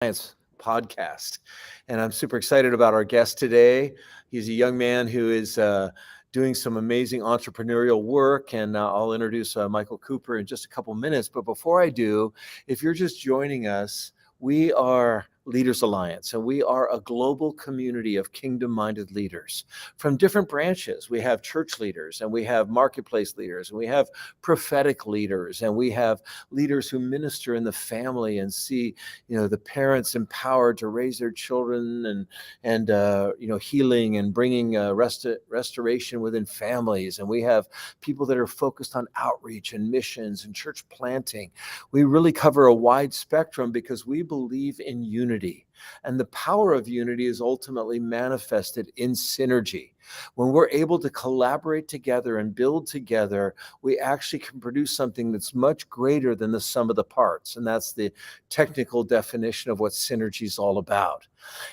Science podcast. And I'm super excited about our guest today. He's a young man who is doing some amazing entrepreneurial work, and I'll introduce Michael Cooper in just a couple minutes. But before I do, if you're just joining us, we are Leaders Alliance, and we are a global community of kingdom-minded leaders from different branches. We have church leaders, and we have marketplace leaders, and we have prophetic leaders, and we have leaders who minister in the family and see, the parents empowered to raise their children, and healing and bringing restoration within families. And we have people that are focused on outreach and missions and church planting. We really cover a wide spectrum because we believe in unity. And the power of unity is ultimately manifested in synergy. When we're able to collaborate together and build together, we actually can produce something that's much greater than the sum of the parts. And that's the technical definition of what synergy is all about.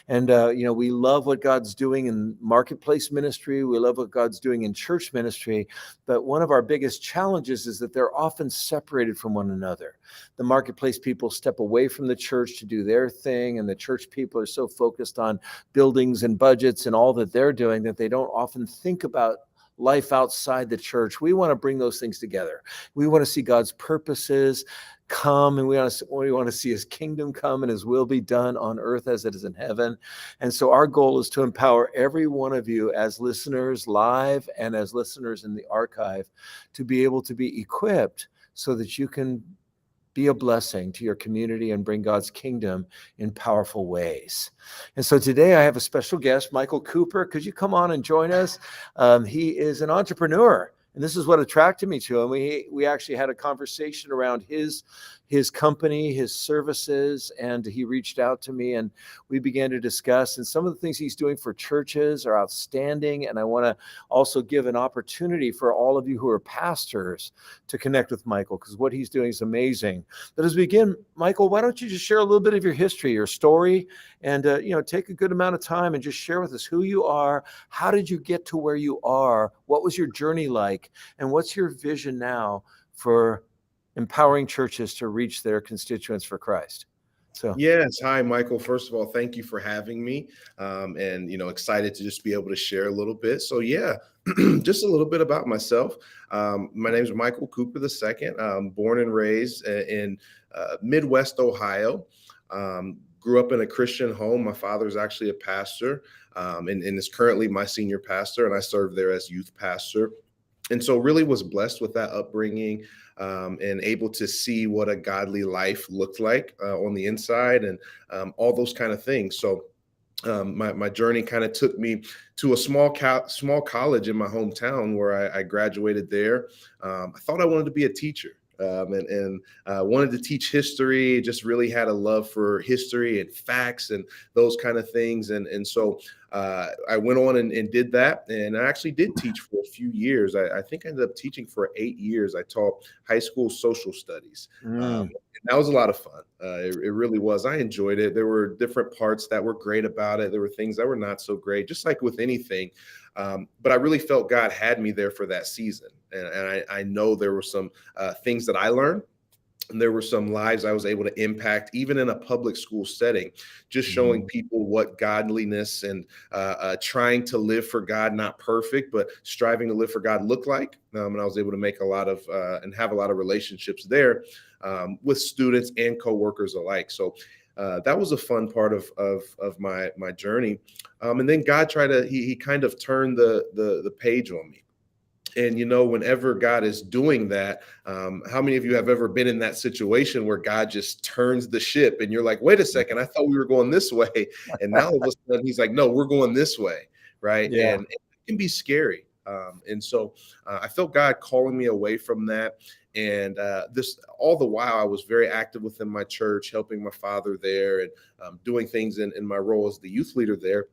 And, we love what God's doing in marketplace ministry. We love what God's doing in church ministry. But one of our biggest challenges is that they're often separated from one another. The marketplace people step away from the church to do their thing, and the church people are so focused on buildings and budgets and all that they're doing that they don't often think about life outside the church. We want to bring those things together. We want to see God's purposes come, and we want to see his kingdom come and his will be done on earth as it is in heaven. And so our goal is to empower every one of you as listeners live and as listeners in the archive to be able to be equipped so that you can be a blessing to your community and bring God's kingdom in powerful ways. And so today I have a special guest, Michael Cooper. Could you come on and join us? He is an entrepreneur, and this is what attracted me to him. We actually had a conversation around his company, his services, and he reached out to me and we began to discuss. And some of the things he's doing for churches are outstanding. And I want to also give an opportunity for all of you who are pastors to connect with Michael, because what he's doing is amazing. But as we begin, Michael, why don't you just share a little bit of your history, your story, and take a good amount of time and just share with us who you are. How did you get to where you are? What was your journey like? And what's your vision now for empowering churches to reach their constituents for Christ? Yes. Hi, Michael. First of all, thank you for having me. And excited to just be able to share a little bit. So just a little bit about myself. My name is Michael Cooper II. Born and raised in Midwest Ohio. Grew up in a Christian home. My father is actually a pastor and is currently my senior pastor, and I serve there as youth pastor. And so really was blessed with that upbringing and able to see what a godly life looked like on the inside and all those kind of things. So my journey kind of took me to a small college in my hometown where I graduated there. I thought I wanted to be a teacher. And wanted to teach history, just really had a love for history and facts and those kind of things. And so I went on and did that. And I actually did teach for a few years. I think I ended up teaching for 8 years. I taught high school social studies. And that was a lot of fun. It really was. I enjoyed it. There were different parts that were great about it. There were things that were not so great, just like with anything. But I really felt God had me there for that season. And I know there were some things that I learned. And there were some lives I was able to impact, even in a public school setting, just showing people what godliness and trying to live for God, not perfect, but striving to live for God looked like. And I was able to make a lot of and have a lot of relationships there with students and coworkers alike. So that was a fun part of my journey. And then God he kind of turned the page on me. And, whenever God is doing that, how many of you have ever been in that situation where God just turns the ship and you're like, wait a second, I thought we were going this way. And now all of a sudden he's like, no, we're going this way. Right. Yeah. And it can be scary. And so I felt God calling me away from that. And this all the while I was very active within my church, helping my father there and doing things in my role as the youth leader there.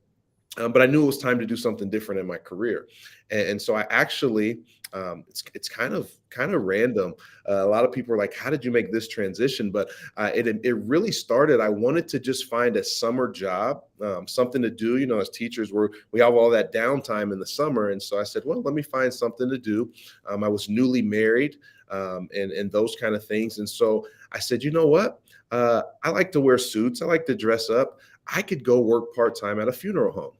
But I knew it was time to do something different in my career. And so I actually, it's kind of random. A lot of people are like, how did you make this transition? But it really started. I wanted to just find a summer job, something to do. As teachers, we have all that downtime in the summer. And so I said, well, let me find something to do. I was newly married and those kind of things. And so I said, you know what? I like to wear suits. I like to dress up. I could go work part-time at a funeral home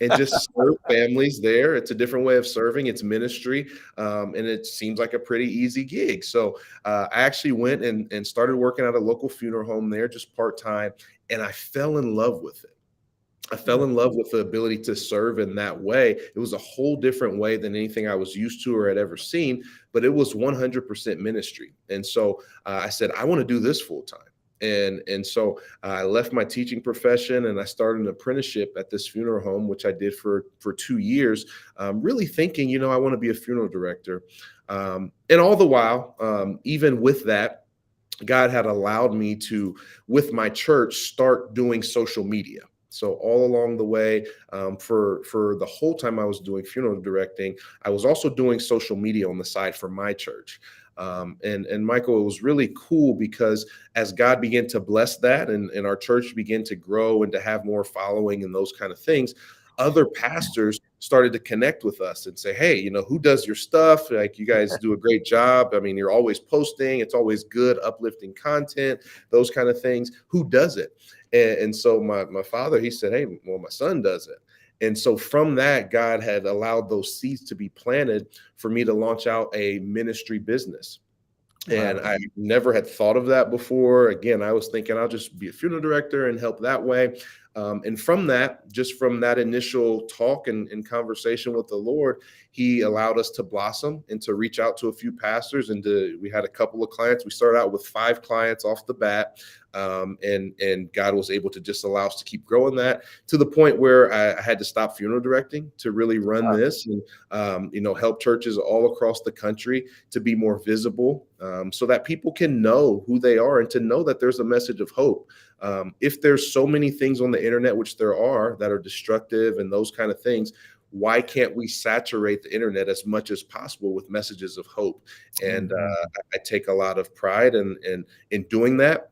and just serve families there. It's a different way of serving. It's ministry, and it seems like a pretty easy gig. So I actually went and started working at a local funeral home there, just part-time, and I fell in love with it. I fell in love with the ability to serve in that way. It was a whole different way than anything I was used to or had ever seen, but it was 100% ministry. And so I said, I want to do this full time. And so I left my teaching profession and I started an apprenticeship at this funeral home, which I did for 2 years, really thinking, I want to be a funeral director. And all the while, even with that, God had allowed me to, with my church, start doing social media. So all along the way, for the whole time I was doing funeral directing, I was also doing social media on the side for my church. And Michael, it was really cool because as God began to bless that and our church began to grow and to have more following and those kind of things, other pastors started to connect with us and say, hey, who does your stuff? Like, you guys do a great job. I mean, you're always posting. It's always good, uplifting content, those kind of things. Who does it? And so my father, he said, hey, well, my son does it. And so from that, God had allowed those seeds to be planted for me to launch out a ministry business. And Wow. I never had thought of that before. Again, I was thinking I'll just be a funeral director and help that way. And from that, just from that initial talk and conversation with the Lord, he allowed us to blossom and to reach out to a few pastors. And we had a couple of clients. We started out with 5 clients off the bat. And God was able to just allow us to keep growing that to the point where I had to stop funeral directing to really run this and, help churches all across the country to be more visible, so that people can know who they are and to know that there's a message of hope. If there's so many things on the internet, which there are, that are destructive and those kind of things, why can't we saturate the internet as much as possible with messages of hope? And I take a lot of pride in doing that.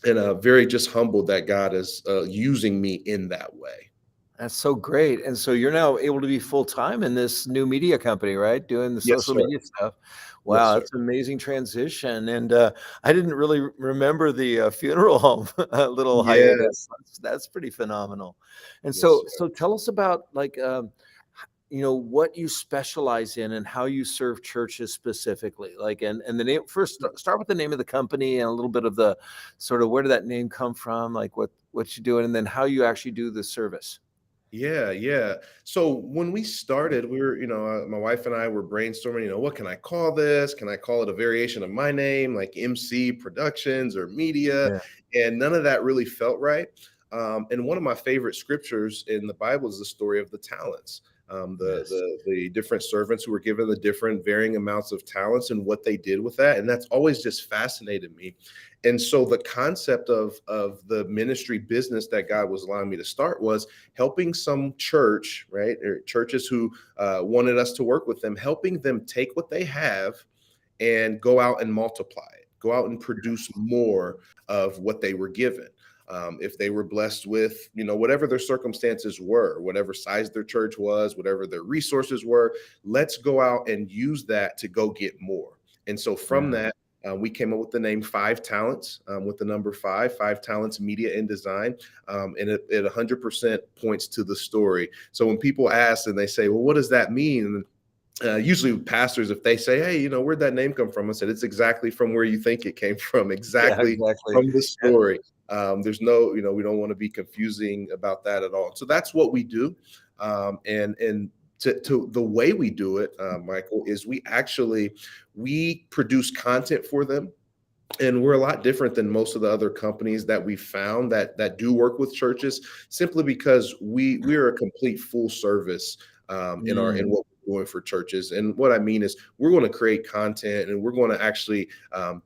And very just humbled that God is using me in that way. That's so great. And so you're now able to be full time in this new media company, right? Doing the Yes, social sir. media stuff. Yes, Wow, sir. that's an amazing transition. And I didn't really remember the funeral home little Yes, hiatus. That's pretty phenomenal. And yes, so tell us about like what you specialize in and how you serve churches specifically. Like and the name first. Start with the name of the company and a little bit of the sort of where did that name come from? Like what you're doing, and then how you actually do the service. yeah, yeah. So when we started, we were, my wife and I were brainstorming, what can I call this? Can I call it a variation of my name, like MC Productions or Media? Yeah. And none of that really felt right. And one of my favorite scriptures in the Bible is the story of the talents. Yes. The different servants who were given the different varying amounts of talents and what they did with that. And that's always just fascinated me. And so the concept of the ministry business that God was allowing me to start was helping some church, right? Or churches who wanted us to work with them, helping them take what they have and go out and multiply it, go out and produce more of what they were given. If they were blessed with, whatever their circumstances were, whatever size their church was, whatever their resources were, let's go out and use that to go get more. And so from Yeah. that, we came up with the name 5 Talents, with the number 5 Talents Media and Design. And it 100% points to the story. So when people ask and they say, well, what does that mean? Usually pastors, if they say, hey, where'd that name come from? I said, it's exactly from where you think it came from, Yeah, exactly exactly. from the story. There's no, we don't want to be confusing about that at all. So that's what we do. And to the way we do it, Michael, is we produce content for them. And we're a lot different than most of the other companies that we found that do work with churches, simply because we're a complete full service in Mm. what we're doing for churches. And what I mean is we're going to create content and we're going to actually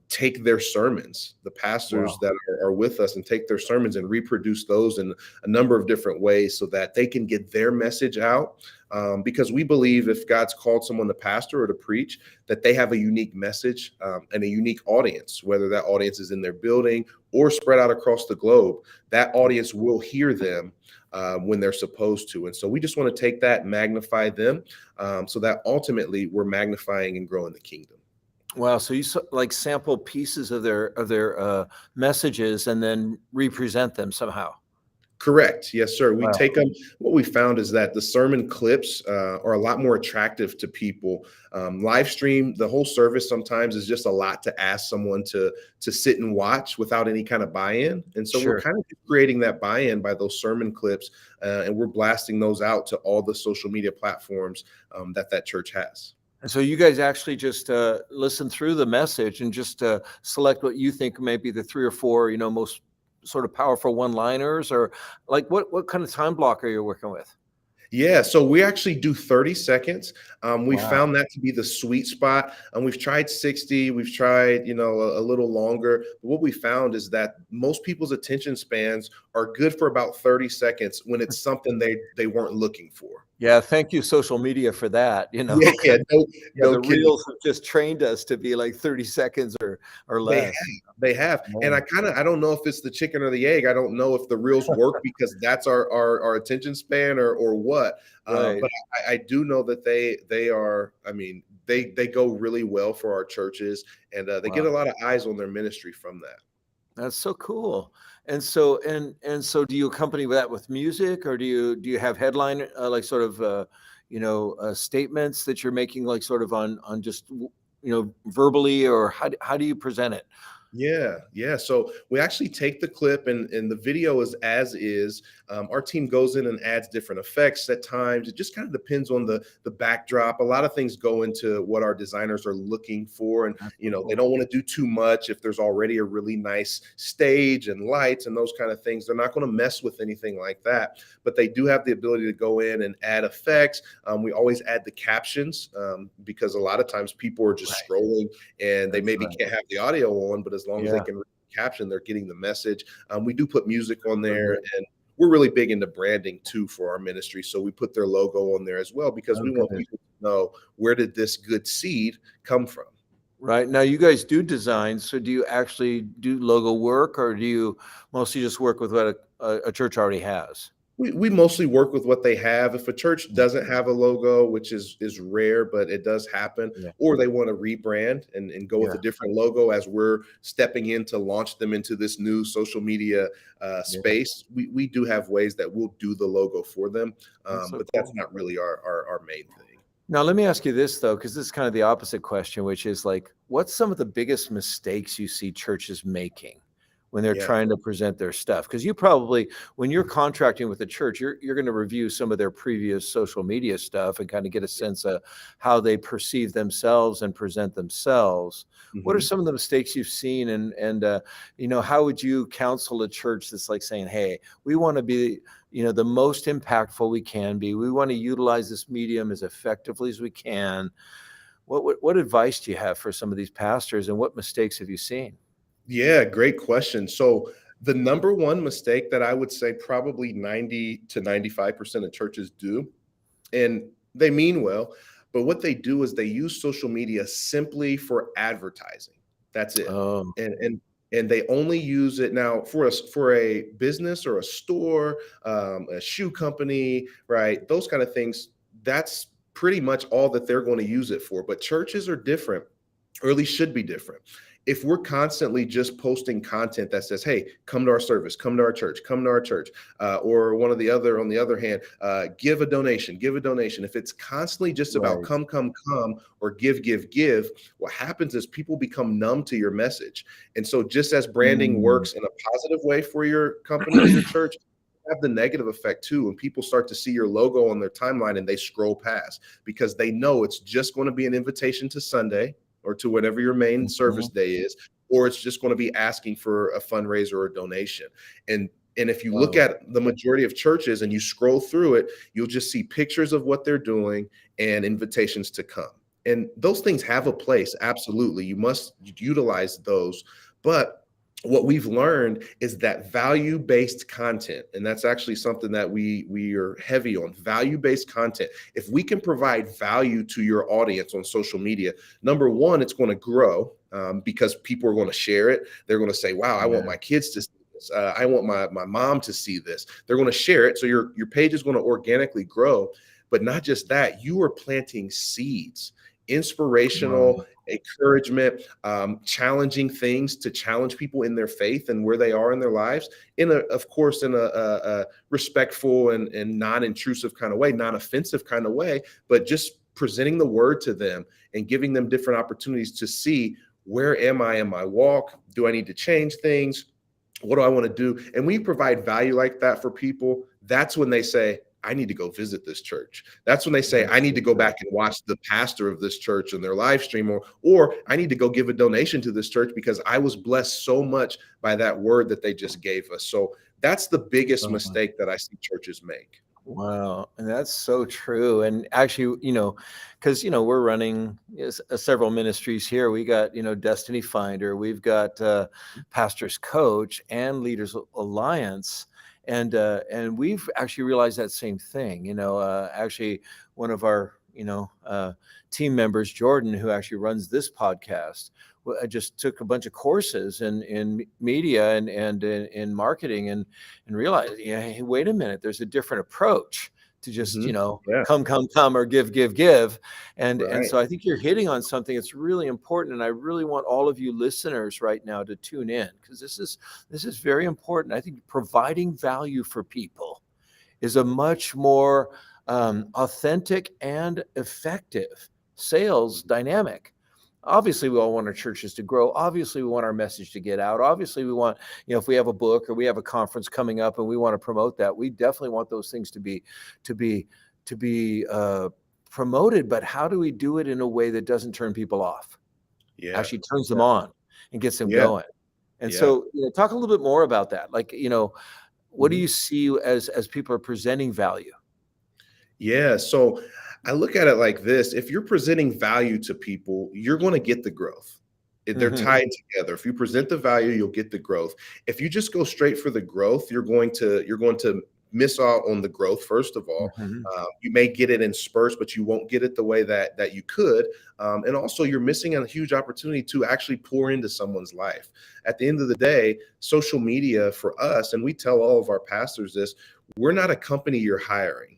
take their sermons, the pastors Wow. that are with us, and take their sermons and reproduce those in a number of different ways so that they can get their message out. Because we believe if God's called someone to pastor or to preach, that they have a unique message and a unique audience, whether that audience is in their building or spread out across the globe, that audience will hear them when they're supposed to. And so we just want to take that, magnify them, so that ultimately we're magnifying and growing the kingdom. Wow. So you like sample pieces of their messages and then represent them somehow. Correct. Yes, sir. We Wow. take them. What we found is that the sermon clips are a lot more attractive to people. Live stream, the whole service sometimes is just a lot to ask someone to sit and watch without any kind of buy-in. And so we're Sure. kind of creating that buy-in by those sermon clips, and we're blasting those out to all the social media platforms that church has. And so you guys actually just listen through the message and just select what you think may be the 3 or 4, most sort of powerful one-liners, or like what kind of time block are you working with? Yeah, so we actually do 30 seconds. We Wow. found that to be the sweet spot. And we've tried 60, we've tried, a little longer. But what we found is that most people's attention spans are good for about 30 seconds when it's something they weren't looking for. Yeah, thank you, social media, for that. Yeah, 'Cause, no, yeah, no the kidding. reels have just trained us to be like 30 seconds or They have, less. they have. And Yeah. I don't know if it's the chicken or the egg. I don't know if the reels work because that's our attention span or what. Right. But I do know that they are, I mean, they go really well for our churches, and they get Wow. a lot of eyes on their ministry from that. That's so cool. And so do you accompany that with music, or do you have headline like sort of statements that you're making, like sort of on just verbally, or how do you present it? Yeah, yeah. So we actually take the clip and the video is as is. Our team goes in and adds different effects at times. It just kind of depends on the backdrop. A lot of things go into what our designers are looking for, and That's so they cool. don't want to do too much. If there's already a really nice stage and lights and those kind of things, they're not going to mess with anything like that. But they do have the ability to go in and add effects. We always add the captions because a lot of times people are just Right. scrolling and they That's maybe right. can't have the audio on, but as long as they Yeah. can read the caption, they're getting the message. We do put music on So there, good. and we're really big into branding too for our ministry. So we put their logo on there as well because Oh, we want good. people to know, where did this good seed come from? Right. Now you guys do design, so do you actually do logo work, or do you mostly just work with what a church already has? We mostly work with what they have. If a church doesn't have a logo, which is rare, but it does happen, Yeah. or they want to rebrand and go with Yeah. a different logo as we're stepping in to launch them into this new social media Yeah. space, we do have ways that we'll do the logo for them. That's so But that's cool. not really our main thing. Now, let me ask you this, though, because this is kind of the opposite question, which is like, what's some of the biggest mistakes you see churches making when they're Yeah. trying to present their stuff? Because you probably, when you're contracting with a church, you're going to review some of their previous social media stuff and kind of get a sense of how they perceive themselves and present themselves. What are Mhm. some of the mistakes you've seen, and how would you counsel a church that's like saying, "Hey, we want to be the most impactful we can be. We want to utilize this medium as effectively as we can." What advice do you have for some of these pastors, and what mistakes have you seen? Yeah, great question. So the number one mistake that I would say probably 90 to 95% of churches do, and they mean well, but what they do is they use social media simply for advertising. That's it. Oh, And they only use it now for a business or a store, a shoe company, right? Those kind of things. That's pretty much all that they're going to use it for. But churches are different, or at least should be different. If we're constantly just posting content that says, "Hey, come to our service, come to our church, come to our church," or one of the other, on the other hand, give a donation, give a donation. If it's constantly just about right. come, or give, what happens is people become numb to your message. And so, just as branding Mm. works in a positive way for your company or your church, have the negative effect too. When people start to see your logo on their timeline and they scroll past because they know it's just going to be an invitation to Sunday or to whatever your main service Mhm. day is, or it's just going to be asking for a fundraiser or a donation. And if you look Wow. at the majority of churches and you scroll through it, you'll just see pictures of what they're doing and invitations to come. And those things have a place. Absolutely. You must utilize those. But what we've learned is that value-based content, and that's actually something that we are heavy on, value-based content. If we can provide value to your audience on social media, number one, it's going to grow because people are going to share it. They're going to say, "Wow, I want Yeah. my kids to see this. I want my mom to see this." They're going to share it, so your page is going to organically grow. But not just that, you are planting seeds inspirational encouragement, challenging things to challenge people in their faith and where they are in their lives, of course, in a respectful and non-intrusive kind of way, non-offensive kind of way, but just presenting the word to them and giving them different opportunities to see, where am I in my walk? Do I need to change things? What do I want to do? And we provide value like that for people. That's when they say, I need to go visit this church. That's when they say, I need to go back and watch the pastor of this church and their live stream, or I need to go give a donation to this church because I was blessed so much by that word that they just gave us. So that's the biggest mistake that I see churches make. Wow. And that's so true. And actually, because, we're running several ministries here. We got, Destiny Finder, we've got Pastors Coach and Leaders Alliance. And we've actually realized that same thing. Actually, one of our, team members, Jordan, who actually runs this podcast, I just took a bunch of courses in media and in marketing and realized, hey, wait a minute, there's a different approach to just, come or give. And so I think you're hitting on something that's really important. And I really want all of you listeners right now to tune in, because this is very important. I think providing value for people is a much more authentic and effective sales dynamic. Obviously, we all want our churches to grow. Obviously, we want our message to get out. Obviously, we want, if we have a book or we have a conference coming up and we want to promote that, we definitely want those things to be promoted. But how do we do it in a way that doesn't turn people off? Yeah, actually turns them on and gets them going. And so, talk a little bit more about that. Like, what do you see as people are presenting value? Yeah. So I look at it like this. If you're presenting value to people, you're going to get the growth. They're tied together. If you present the value, you'll get the growth. If you just go straight for the growth, you're going to miss out on the growth. First of all, you may get it in spurts, but you won't get it the way that you could. And also, you're missing a huge opportunity to actually pour into someone's life. At the end of the day, social media for us, and we tell all of our pastors this, we're not a company you're hiring.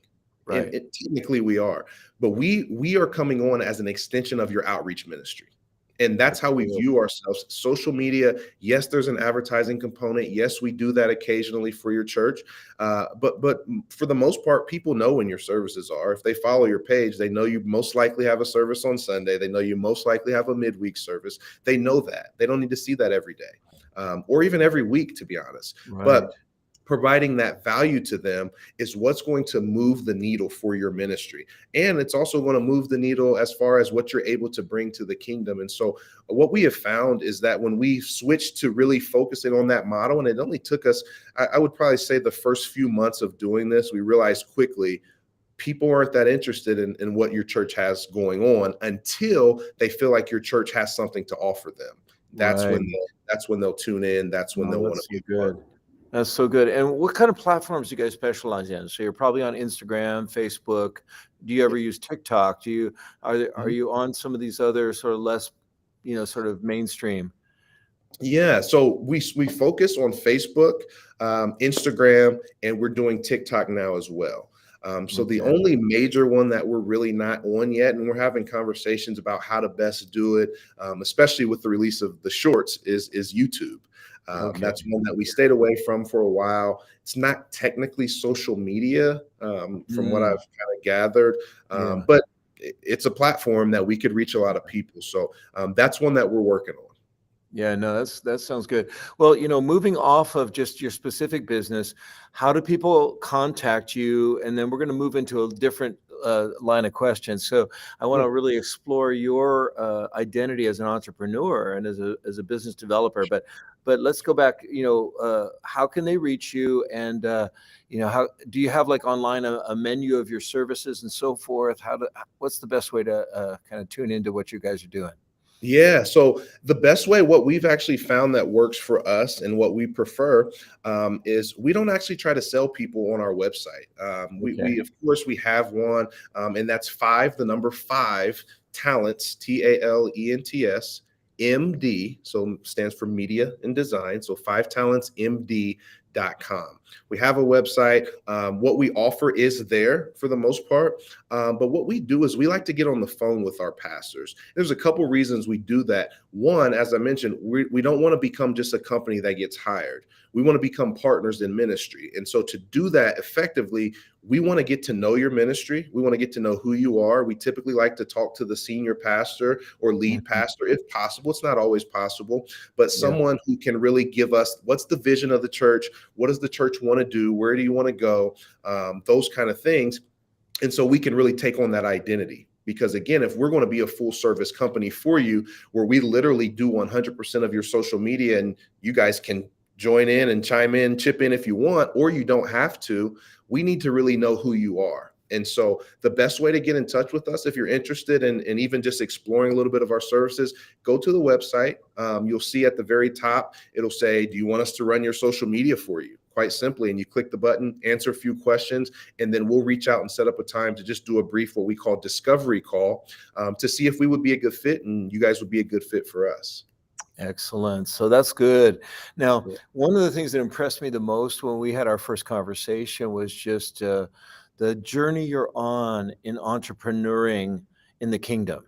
Right. And technically we are, but we are coming on as an extension of your outreach ministry. And that's how we view ourselves. Social media, yes, there's an advertising component. Yes, we do that occasionally for your church. But for the most part, people know when your services are. If they follow your page, they know you most likely have a service on Sunday. They know you most likely have a midweek service. They know that. They don't need to see that every day or even every week, to be honest. Right. But providing that value to them is what's going to move the needle for your ministry. And it's also going to move the needle as far as what you're able to bring to the kingdom. And so what we have found is that when we switched to really focusing on that model, and it only took us, I would probably say the first few months of doing this, we realized quickly people aren't that interested in what your church has going on until they feel like your church has something to offer them. That's when they'll tune in. That's when they'll want to be good. That's so good. And what kind of platforms do you guys specialize in? So you're probably on Instagram, Facebook. Do you ever use TikTok? Are you on some of these other sort of less, sort of mainstream? Yeah. So we focus on Facebook, Instagram, and we're doing TikTok now as well. So the only major one that we're really not on yet, and we're having conversations about how to best do it, especially with the release of the shorts, is YouTube. That's one that we stayed away from for a while. It's not technically social media from what I've kind of gathered, but it's a platform that we could reach a lot of people. So that's one that we're working on. Yeah, no, that sounds good. Well, moving off of just your specific business, how do people contact you? And then we're going to move into a different line of questions. So I want to really explore your identity as an entrepreneur and as a business developer. But let's go back. How can they reach you? And how do you have like online a menu of your services and so forth? What's the best way to kind of tune into what you guys are doing? Yeah. So the best way, what we've actually found that works for us and what we prefer is we don't actually try to sell people on our website. We of course, we have one, and that's 5 talents, TALENTS, MD. So stands for media and design. So 5talentsmd.com. www.pioneeringabc.com. We have a website. What we offer is there for the most part. But what we do is we like to get on the phone with our pastors. There's a couple reasons we do that. One, as I mentioned, we don't want to become just a company that gets hired. We want to become partners in ministry. And so to do that effectively, we want to get to know your ministry. We want to get to know who you are. We typically like to talk to the senior pastor or lead pastor if possible. It's not always possible, but someone who can really give us what's the vision of the church? What does the church want to do? Where do you want to go? Those kind of things. And so we can really take on that identity. Because again, if we're going to be a full service company for you, where we literally do 100% of your social media and you guys can join in and chime in, chip in if you want, or you don't have to, we need to really know who you are. And so the best way to get in touch with us, if you're interested in even just exploring a little bit of our services, go to the website. You'll see at the very top, it'll say, do you want us to run your social media for you? Quite simply. And you click the button, answer a few questions, and then we'll reach out and set up a time to just do a brief, what we call discovery call, to see if we would be a good fit and you guys would be a good fit for us. Excellent. So that's good. Now, one of the things that impressed me the most when we had our first conversation was just the journey you're on in entrepreneuring in the kingdom.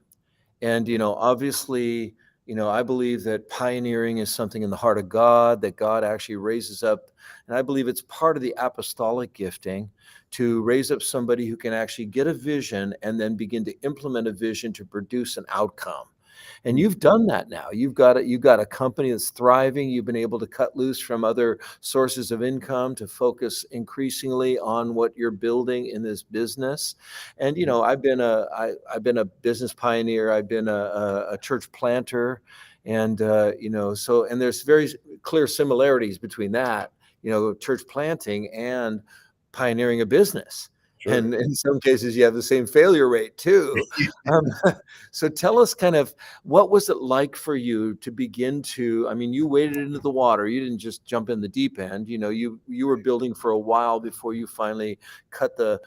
And, obviously, I believe that pioneering is something in the heart of God, that God actually raises up. And I believe it's part of the apostolic gifting to raise up somebody who can actually get a vision and then begin to implement a vision to produce an outcome. And you've done that now. You've got a company that's thriving. You've been able to cut loose from other sources of income to focus increasingly on what you're building in this business. And I've been a business pioneer. I've been a church planter, and and there's very clear similarities between that, church planting and pioneering a business. Sure. And in some cases, you have the same failure rate too. So tell us kind of, what was it like for you to begin to, you waded into the water. You didn't just jump in the deep end. You were building for a while before you finally cut the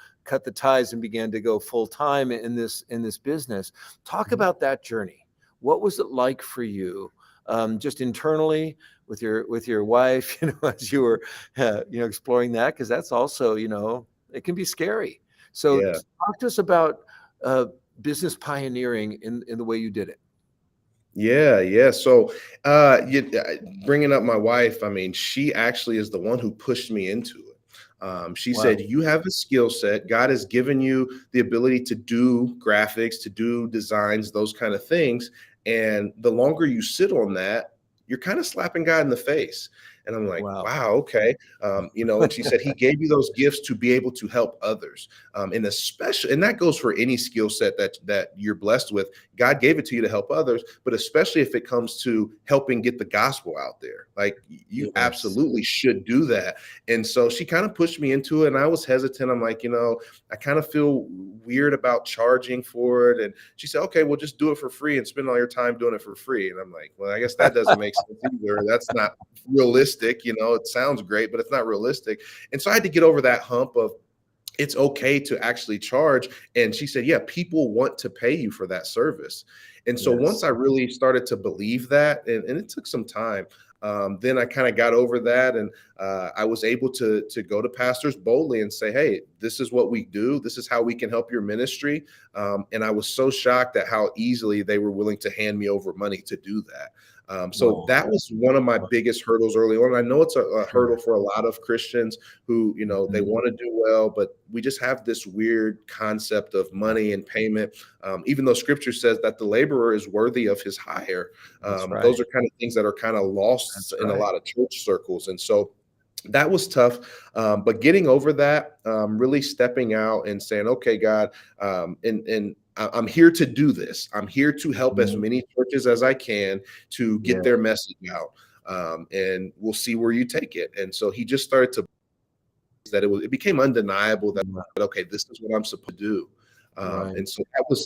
ties and began to go full time in this business. Talk about that journey. What was it like for you, just internally with your wife, as you were, exploring that? Because that's also, it can be scary. So talk to us about business pioneering in the way you did it. Yeah. So bringing up my wife, she actually is the one who pushed me into it. She said, you have a skill set. God has given you the ability to do graphics, to do designs, those kind of things. And the longer you sit on that, you're kind of slapping God in the face. And I'm like, wow, okay. And she said, he gave you those gifts to be able to help others. And especially, and that goes for any skill set that you're blessed with. God gave it to you to help others, but especially if it comes to helping get the gospel out there, like you absolutely should do that. And so she kind of pushed me into it, and I was hesitant. I'm like, I kind of feel weird about charging for it. And she said, okay, well, just do it for free and spend all your time doing it for free. And I'm like, well, I guess that doesn't make sense either. That's not realistic. It sounds great, but it's not realistic. And so I had to get over that hump of, it's okay to actually charge. And she said, yeah, people want to pay you for that service. And so once I really started to believe that, and it took some time, then I kind of got over that. And I was able to go to pastors boldly and say, hey, this is what we do. This is how we can help your ministry. And I was so shocked at how easily they were willing to hand me over money to do that. So that was one of my biggest hurdles early on. I know it's a hurdle for a lot of Christians who, they want to do well, but we just have this weird concept of money and payment. Even though scripture says that the laborer is worthy of his hire. Those are kind of things that are kind of lost in a lot of church circles. And so that was tough. But getting over that, really stepping out and saying, okay, God, and I'm here to do this. I'm here to help as many churches as I can to get their message out. And we'll see where you take it. And so he just started to, that it became undeniable that, okay, this is what I'm supposed to do. And so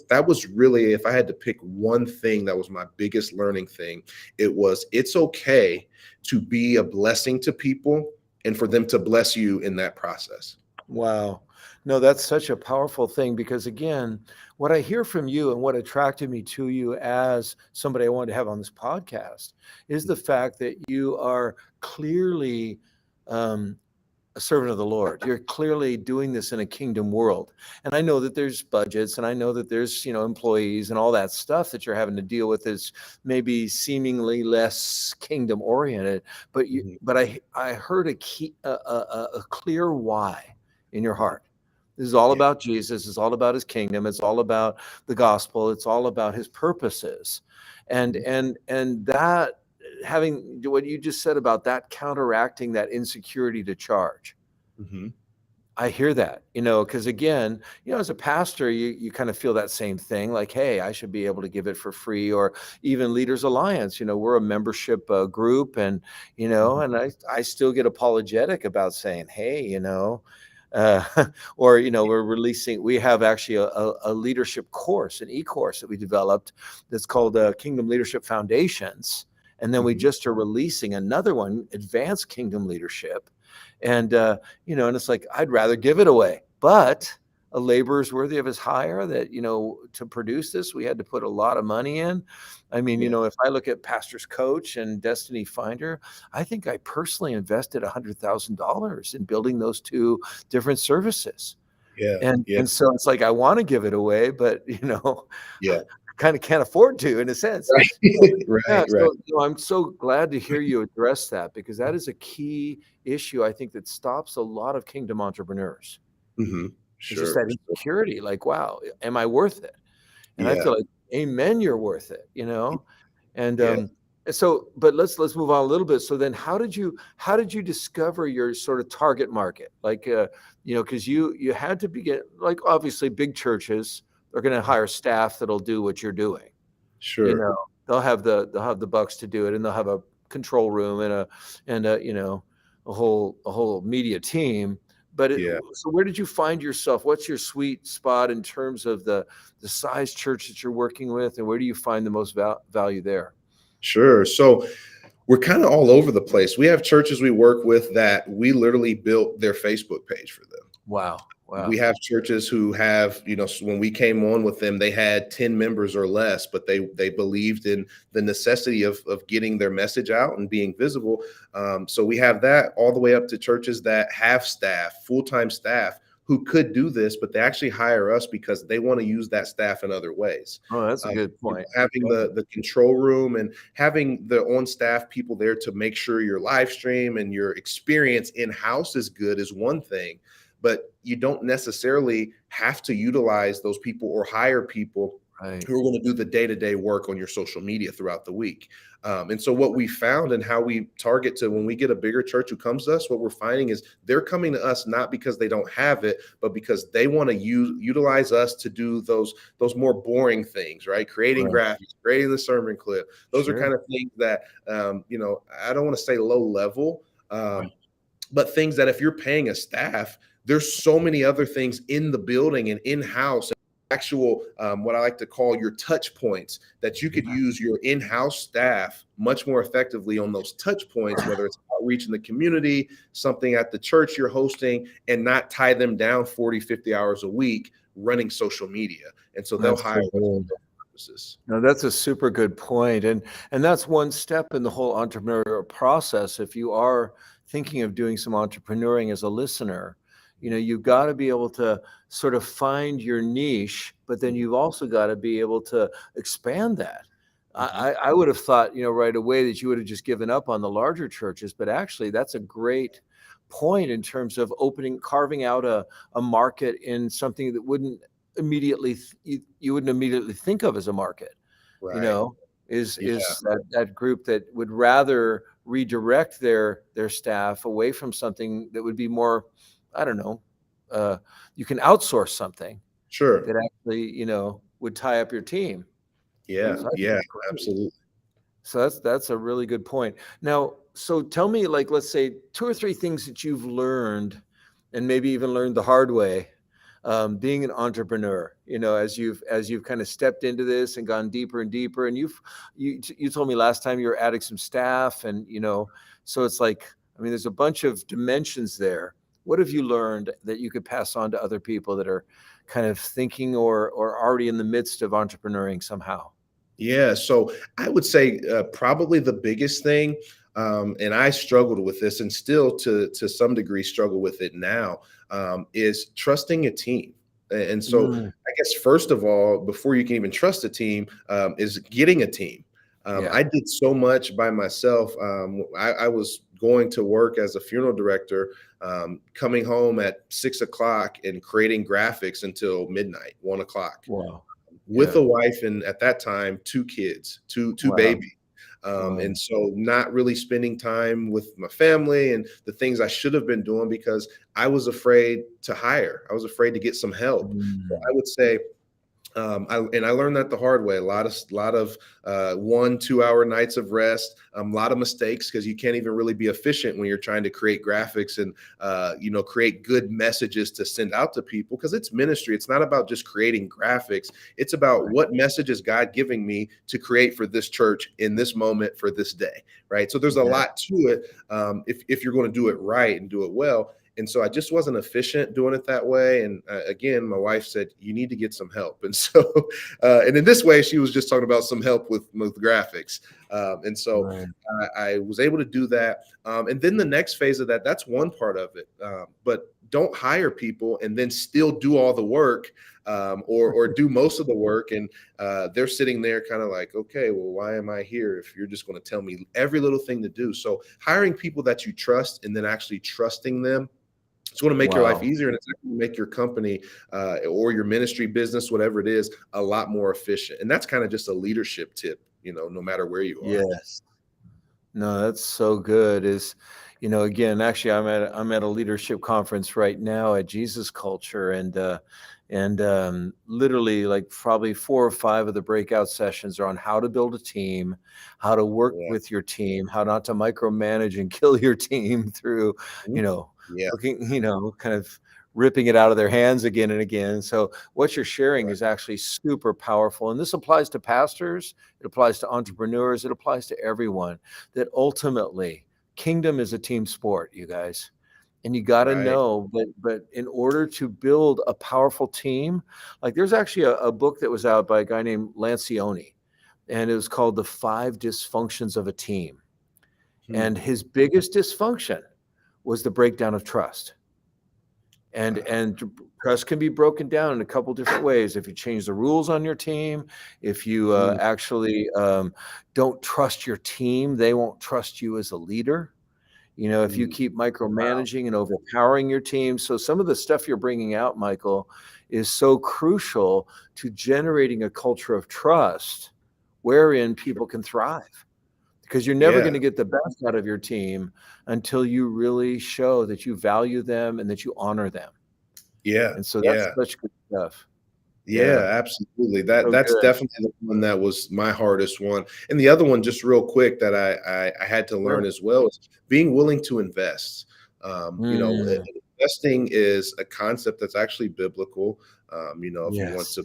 that was really, if I had to pick one thing that was my biggest learning thing, it's okay to be a blessing to people and for them to bless you in that process. Wow. No, that's such a powerful thing, because again, what I hear from you and what attracted me to you as somebody I wanted to have on this podcast is the fact that you are clearly um, a servant of the Lord. You're clearly doing this in a kingdom world. And I know that there's budgets, and I know that there's, employees and all that stuff that you're having to deal with is maybe seemingly less kingdom oriented, but Mhm. I heard a clear why in your heart. This is all Yeah. about Jesus. It's all about his kingdom. It's all about the gospel. It's all about his purposes. And Mhm. that, having what you just said about that, counteracting that insecurity to charge. Mhm. I hear that, because again, as a pastor, you kind of feel that same thing, like, hey, I should be able to give it for free, or even Leaders Alliance, we're a membership group, and Mhm. and I still get apologetic about saying, hey, uh, or we have actually a leadership course, an e-course that we developed that's called Kingdom Leadership Foundations, and then we Mhm. just are releasing another one, Advanced Kingdom Leadership, and and it's like, I'd rather give it away, but a labor is worthy of his hire. That, to produce this, we had to put a lot of money in. I mean, Yeah. if I look at Pastor's Coach and Destiny Finder, I think I personally invested $100,000 in building those two different services. Yeah. Yeah. And so it's like, I want to give it away, but Yeah. I kind of can't afford to, in a sense. Right. Yeah, Right. Right. so I'm so glad to hear you address that, because that is a key issue, I think, that stops a lot of kingdom entrepreneurs. Mhm. It's just Sure. that insecurity, like, wow, am I worth it? And I Yeah. feel like, amen, you're worth it, And Yeah. so, but let's move on a little bit. So then, how did you discover your sort of target market? Like, because you had to begin, like, obviously big churches are going to hire staff that'll do what you're doing. you Sure. know they'll have the bucks to do it, and they'll have a control room and a whole media team. But Yeah. so where did you find yourself? What's your sweet spot in terms of the size church that you're working with, and where do you find the most value there? Sure. So we're kind of all over the place. We have churches we work with that we literally built their Facebook page for them. Wow. We Wow. have churches who have, when we came on with them, they had 10 members or less, but they believed in the necessity of getting their message out and being visible. So we have that all the way up to churches that have staff, full-time staff, who could do this, but they actually hire us because they want to use that staff in other ways. Oh, that's a good point. Having the control room and having the on staff people there to make sure your live stream and your experience in house is good is one thing, but you don't necessarily have to utilize those people or hire people Right. who are going to do the day-to-day work on your social media throughout the week. And so what we found and how we target to when we get a bigger church who comes to us, what we're finding is they're coming to us not because they don't have it, but because they want to utilize us to do those more boring things, right? Creating Right. graphics, creating the sermon clip. Those are Sure. kind of things that I don't want to say low level, Right. but things that if you're paying a staff, there's so many other things in the building and in-house, actual what I like to call your touch points, that you could use your in-house staff much more effectively on those touch points, whether it's outreach in the community, something at the church you're hosting, and not tie them down 40, 50 hours a week running social media. And so they'll That's hire so us for good. those purposes. No, that's a super good point. And that's one step in the whole entrepreneurial process. If you are thinking of doing some entrepreneuring as a listener, you've got to be able to sort of find your niche, but then you've also got to be able to expand that. Mhm. I would have thought, right away, that you would have just given up on the larger churches, but actually that's a great point in terms of carving out a market in something that wouldn't immediately you wouldn't immediately think of as a market, you Right. know, is Yeah. that group that would rather redirect their staff away from something that would be more, I don't know, uh, you can outsource something Sure. that actually, would tie up your team. Yeah. So I think Yeah. that's great. Absolutely. So that's a really good point. Now, so tell me, like, let's say two or three things that you've learned, and maybe even learned the hard way, being an entrepreneur. As you've kind of stepped into this and gone deeper and deeper, and you told me last time you were adding some staff, and so it's like, I mean, there's a bunch of dimensions there. What have you learned that you could pass on to other people that are kind of thinking or already in the midst of entrepreneuring somehow? Yeah, so I would say probably the biggest thing and I struggled with this, and still to some degree struggle with it now, is trusting a team. And so, Mm, I guess first of all, before you can even trust a team, is getting a team. yeah. I did so much by myself. I was going to work as a funeral director, coming home at 6 o'clock and creating graphics until midnight, 1 o'clock, Wow. with Yeah. a wife, and at that time, two kids, two Wow. babies. Wow. And so not really spending time with my family and the things I should have been doing, because I was afraid to hire. I was afraid to get some help. So Mm, I would say, I learned that the hard way. A lot of 1-2 hour nights of rest, a lot of mistakes, because you can't even really be efficient when you're trying to create graphics and create good messages to send out to people, because it's ministry. It's not about just creating graphics. It's about, right. what message is God giving me to create for this church in this moment for this day, right? So there's a Yeah. lot to it, if you're going to do it right and do it well. And so I just wasn't efficient doing it that way. And again, my wife said, you need to get some help. And so, and in this way, she was just talking about some help with graphics. And so Right. I was able to do that. And then the next phase of that, that's one part of it. But don't hire people and then still do all the work, or do most of the work. And they're sitting there kind of like, okay, well, why am I here if you're just going to tell me every little thing to do? So hiring people that you trust, and then actually trusting them, it's going to make your life Wow. easier, and it's going to make your company, or your ministry, business, whatever it is, a lot more efficient. And that's kind of just a leadership tip, no matter where you are. Yes. No, that's so good. Again, actually, I'm at a leadership conference right now at Jesus Culture, and literally, like, probably 4 or 5 of the breakout sessions are on how to build a team, how to work Yeah. with your team, how not to micromanage and kill your team through, Mhm. you know, Yeah. looking, kind of ripping it out of their hands again and again. So what you're sharing is actually super powerful, and this applies to pastors, it applies to entrepreneurs, it applies to everyone. That ultimately, kingdom is a team sport, you guys. And you got to Right. know, but in order to build a powerful team, like, there's actually a book that was out by a guy named Lancioni, and it was called The Five Dysfunctions of a Team. Hmm. And his biggest dysfunction was the breakdown of trust. And Wow. and trust can be broken down in a couple different ways. If you change the rules on your team, if you Mm. actually don't trust your team, they won't trust you as a leader. If you Mm. keep Wow. micromanaging and overpowering your team. So some of the stuff you're bringing out, Michael, is so crucial to generating a culture of trust wherein Sure. people can thrive, because you're never going Yeah. to get the best out of your team until you really show that you value them and that you honor them. Yeah. And so that's Yeah. such good stuff. Yeah, Yeah. absolutely. That's So that's good. definitely the one that was my hardest one. And the other one, just real quick, that I had to learn Sure. as well, is being willing to invest. Mm, Investing is a concept that's actually biblical. If you want yes. to,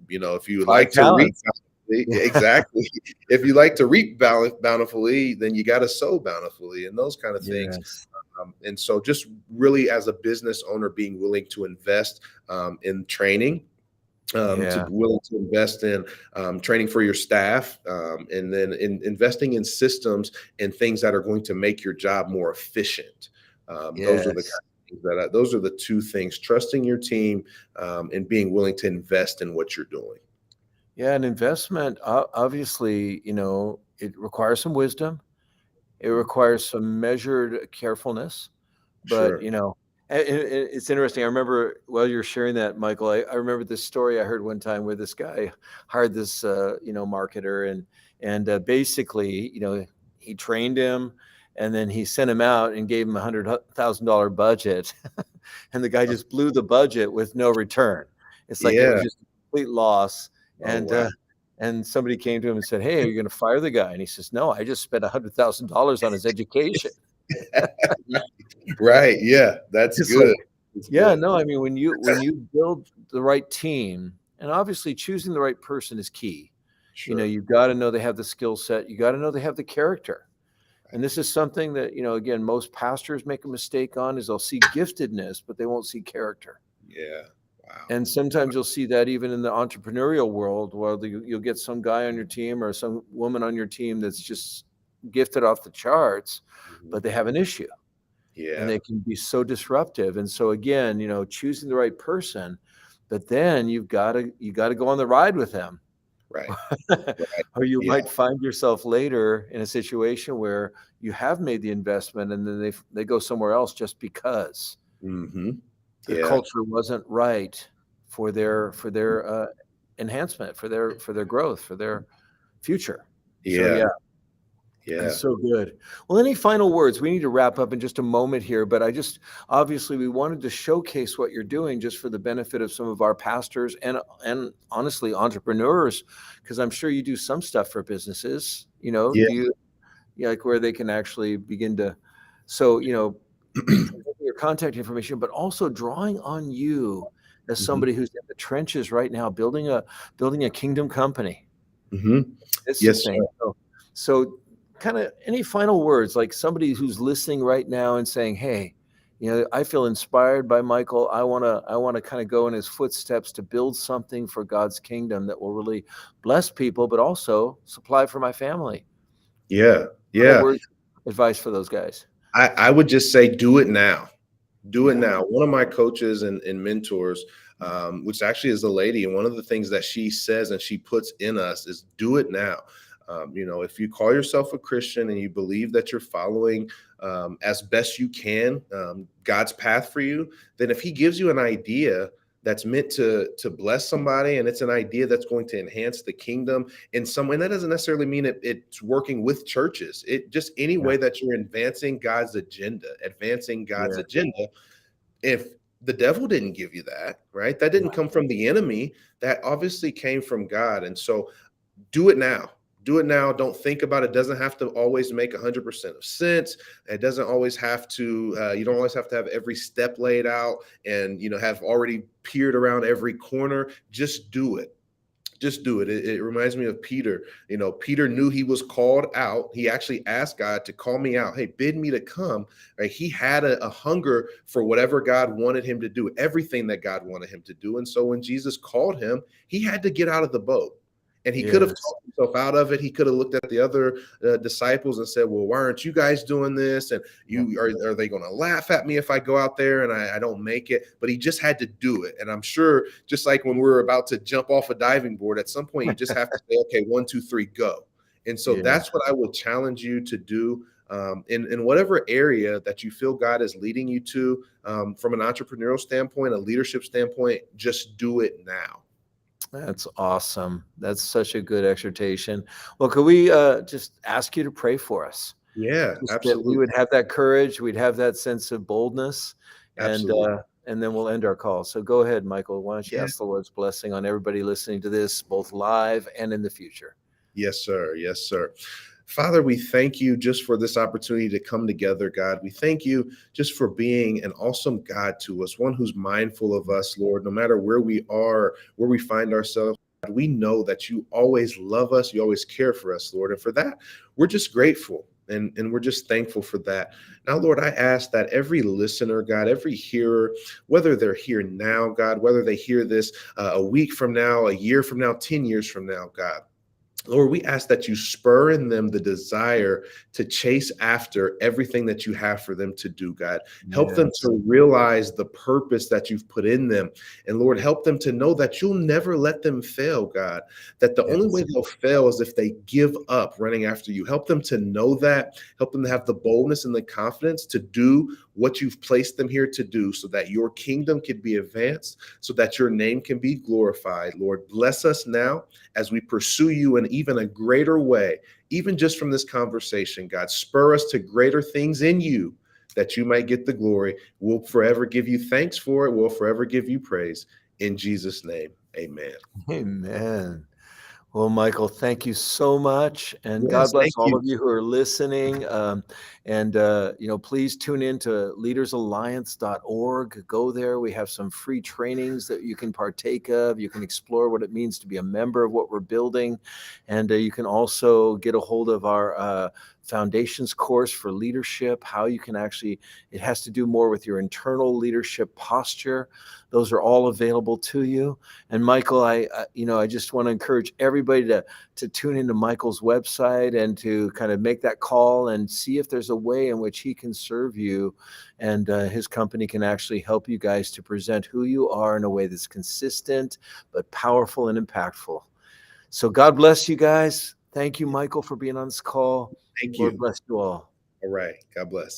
if you would Five like to reap talents. bountifully, Yeah. exactly. If you like to reap bountifully, then you got to sow bountifully, and those kind of things. Yes. And so, just really, as a business owner, being willing to invest in training, to Yeah. be willing to invest in training for your staff, and then investing in systems and things that are going to make your job more efficient. Those are the Yes. kind of things those are the two things: trusting your team, and being willing to invest in what you're doing. Yeah. An investment, obviously, it requires some wisdom. It requires some measured carefulness. But, Sure. it's interesting. I remember, while you're sharing that, Michael, I remember this story I heard one time where this guy hired this, marketer, and basically, he trained him, and then he sent him out and gave him $100,000 budget, and the guy just blew the budget with no return. It's like it was Yeah. just a complete loss. Oh, And wow. and somebody came to him and said, "Hey, are you going to fire the guy?" And he says, "No, I just spent $100,000 on his education." Right. Yeah. That's It's like, good. It's yeah, good. no, I mean, when you build the right team, and obviously choosing the right person is key. Sure. You've got to know they have the skill set. You got to know they have the character. And this is something that, again, most pastors make a mistake on, is they'll see giftedness, but they won't see character. Yeah. Wow. And sometimes you'll see that even in the entrepreneurial world, where you'll get some guy on your team or some woman on your team that's just gifted off the charts, Mhm. but they have an issue and Yeah. they can be so disruptive. And so again, choosing the right person, but then you got to go on the ride with them. Right. Right. Or you Yeah. might find yourself later in a situation where you have made the investment and then they go somewhere else just because Hmm. the Yeah. culture wasn't right for their enhancement, for their growth, for their future. So Yeah. yeah, that's Yeah. so good. Well, any final words? We need to wrap up in just a moment here, but obviously we wanted to showcase what you're doing just for the benefit of some of our pastors and honestly entrepreneurs, because I'm sure you do some stuff for businesses. Yeah. Do you, like where they can actually begin to, so your contact information, but also drawing on you as Hmm. somebody who's in the trenches right now, building a kingdom company. Hmm. It's the Yes, thing. sir. So kind of any final words, like somebody who's listening right now and saying, hey, I feel inspired by Michael. I want to kind of go in his footsteps to build something for God's kingdom that will really bless people, but also supply for my family. Yeah. Final Yeah. words, advice for those guys. I would just say do it now. Do it Yeah. now. One of my coaches and mentors, which actually is a lady, and one of the things that she says and she puts in us is do it now. If you call yourself a Christian and you believe that you're following as best you can God's path for you, then if He gives you an idea that's meant to bless somebody, and it's an idea that's going to enhance the kingdom in some way, and that doesn't necessarily mean it's working with churches. It just any Yeah. way that you're advancing God's Yeah. agenda. If the devil didn't give you that, right? That didn't come from the enemy. That obviously came from God. And so do it now. Do it now. Don't think about it. It doesn't have to always make 100% of sense. It doesn't always have to, you don't always have to have every step laid out and, have already peered around every corner. Just do it. Just do it. It reminds me of Peter. Peter knew he was called out. He actually asked God to call me out. Hey, bid me to come. Right? He had a hunger for whatever God wanted him to do, everything that God wanted him to do. And so when Jesus called him, he had to get out of the boat. And he could have Yes. talked himself out of it. He could have looked at the other disciples and said, well, why aren't you guys doing this? And Yeah. are they going to laugh at me if I go out there and I don't make it? But he just had to do it. And I'm sure just like when we're about to jump off a diving board, at some point you just have to say, okay, 1, 2, 3, go. And so Yeah. that's what I would challenge you to do in whatever area that you feel God is leading you to from an entrepreneurial standpoint, a leadership standpoint. Just do it now. That's awesome. That's such a good exhortation. Well, could we just ask you to pray for us? Yeah, Just that we absolutely. would have that courage, we'd have that sense of boldness, and Absolutely. and then we'll end our call. So go ahead, Michael. Why don't you Yeah. ask the Lord's blessing on everybody listening to this, both live and in the future? Yes, sir. Yes, sir. Father, we thank you just for this opportunity to come together, God. We thank you just for being an awesome God to us, one who's mindful of us, Lord, no matter where we are, where we find ourselves. God, we know that you always love us. You always care for us, Lord. And for that, we're just grateful. And we're just thankful for that. Now, Lord, I ask that every listener, God, every hearer, whether they're here now, God, whether they hear this a week from now, a year from now, 10 years from now, God, Lord, we ask that you spur in them the desire to chase after everything that you have for them to do, God. Help them Yes. to realize the purpose that you've put in them. And Lord, help them to know that you'll never let them fail, God. That the only Yes. way they'll fail is if they give up running after you. Help them to know that. Help them to have the boldness and the confidence to do what you've placed them here to do so that your kingdom can be advanced, so that your name can be glorified. Lord, bless us now as we pursue you in even a greater way, even just from this conversation. God, spur us to greater things in you that you might get the glory. We'll forever give you thanks for it. We'll forever give you praise. In Jesus' name, amen. Amen. Well, Michael, thank you so much. And God Yes, bless thank all you. of you who are listening. And, please tune in to leadersalliance.org. Go there. We have some free trainings that you can partake of. You can explore what it means to be a member of what we're building. And you can also get a hold of our foundations course for leadership, how you can actually, it has to do more with your internal leadership posture. Those are all available to you. And Michael, I just want to encourage everybody to tune into Michael's website and to kind of make that call and see if there's a way in which he can serve you, and his company can actually help you guys to present who you are in a way that's consistent, but powerful and impactful. So God bless you guys. Thank you, Michael, for being on this call. Thank Lord you. bless you all. All right. God bless.